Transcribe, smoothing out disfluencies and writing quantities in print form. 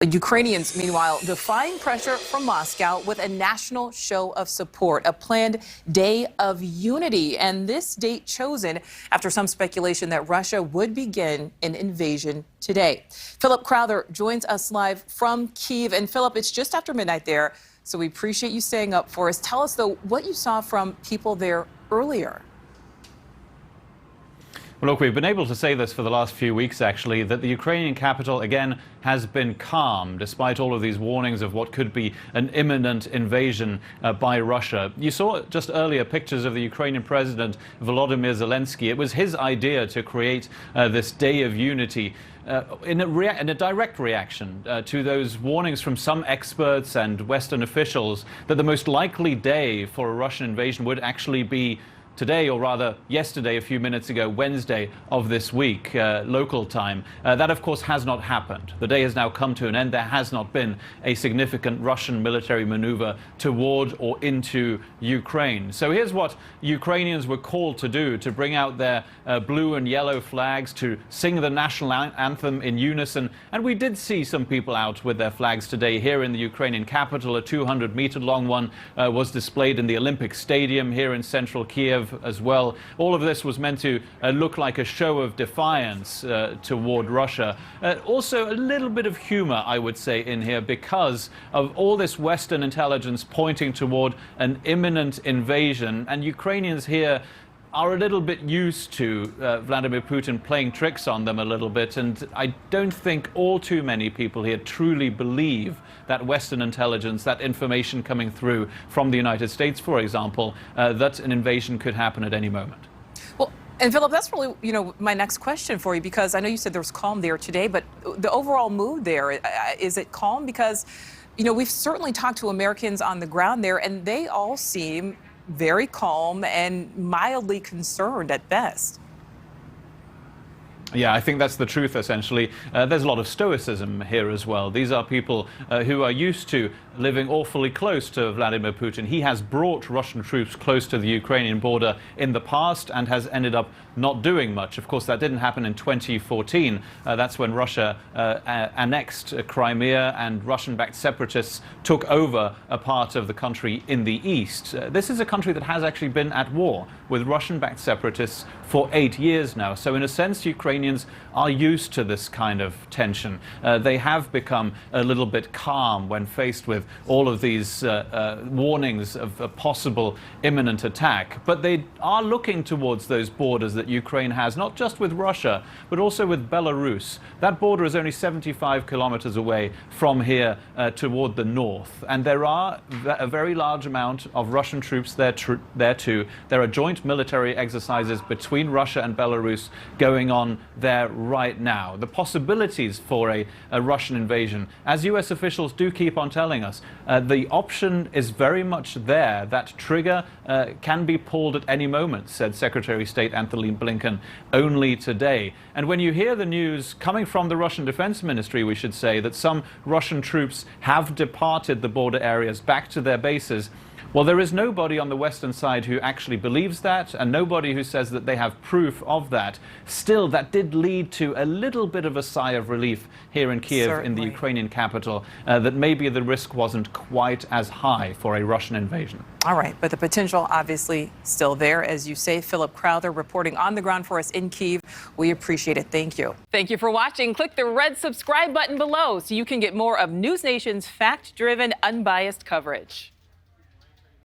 Ukrainians, meanwhile, defying pressure from Moscow with a national show of support, a planned day of unity. And this date chosen after some speculation that Russia would begin an invasion today. Philip Crowther joins us live from Kyiv. And Philip, it's just after midnight there, so we appreciate you staying up for us. Tell us, though, what you saw from people there earlier. Well, look, we've been able to say this for the last few weeks, actually, that the Ukrainian capital, again, has been calm, despite all of these warnings of what could be an imminent invasion by Russia. You saw just earlier pictures of the Ukrainian president, Volodymyr Zelensky. It was his idea to create this day of unity in a direct reaction to those warnings from some experts and Western officials that the most likely day for a Russian invasion would actually be today, or rather yesterday, a few minutes ago, Wednesday of this week, local time. That, of course, has not happened. The day has now come to an end. There has not been a significant Russian military maneuver toward or into Ukraine. So here's what Ukrainians were called to do: to bring out their blue and yellow flags, to sing the national anthem in unison. And we did see some people out with their flags today here in the Ukrainian capital. A 200-meter long one was displayed in the Olympic Stadium here in central Kyiv as well. All of this was meant to look like a show of defiance toward Russia. Also a little bit of humor, I would say, in here because of all this Western intelligence pointing toward an imminent invasion, and Ukrainians here are a little bit used to Vladimir Putin playing tricks on them a little bit, and I don't think all too many people here truly believe that Western intelligence, that information coming through from the United States, for example, that an invasion could happen at any moment. Well, and Philip, that's really, my next question for you, because I know you said there was calm there today, but the overall mood there, is it calm? Because, we've certainly talked to Americans on the ground there, and they all seem very calm and mildly concerned at best. Yeah, I think that's the truth, essentially. There's a lot of stoicism here as well. These are people who are used to living awfully close to Vladimir Putin. He has brought Russian troops close to the Ukrainian border in the past and has ended up not doing much. Of course, that didn't happen in 2014. That's when Russia annexed Crimea and Russian-backed separatists took over a part of the country in the east. This is a country that has actually been at war with Russian-backed separatists for 8 years now. So in a sense, Ukrainians are used to this kind of tension. They have become a little bit calm when faced with all of these warnings of a possible imminent attack. But they are looking towards those borders that Ukraine has, not just with Russia, but also with Belarus. That border is only 75 kilometers away from here toward the north. And there are a very large amount of Russian troops there too. There are joint military exercises between Russia and Belarus going on there right now. The possibilities for a Russian invasion, as US officials do keep on telling us, the option is very much there. That trigger can be pulled at any moment, said Secretary of State Antony Blinken only today. And when you hear the news coming from the Russian Defense Ministry, we should say, that some Russian troops have departed the border areas back to their bases, well, there is nobody on the Western side who actually believes that, and nobody who says that they have proof of that. Still, that did lead to a little bit of a sigh of relief here in Kyiv, certainly, in the Ukrainian capital, that maybe the risk wasn't quite as high for a Russian invasion. All right, but the potential obviously still there, as you say. Philip Crowther reporting on the ground for us in Kyiv. We appreciate it. Thank you. Thank you for watching. Click the red subscribe button below so you can get more of NewsNation's fact-driven, unbiased coverage.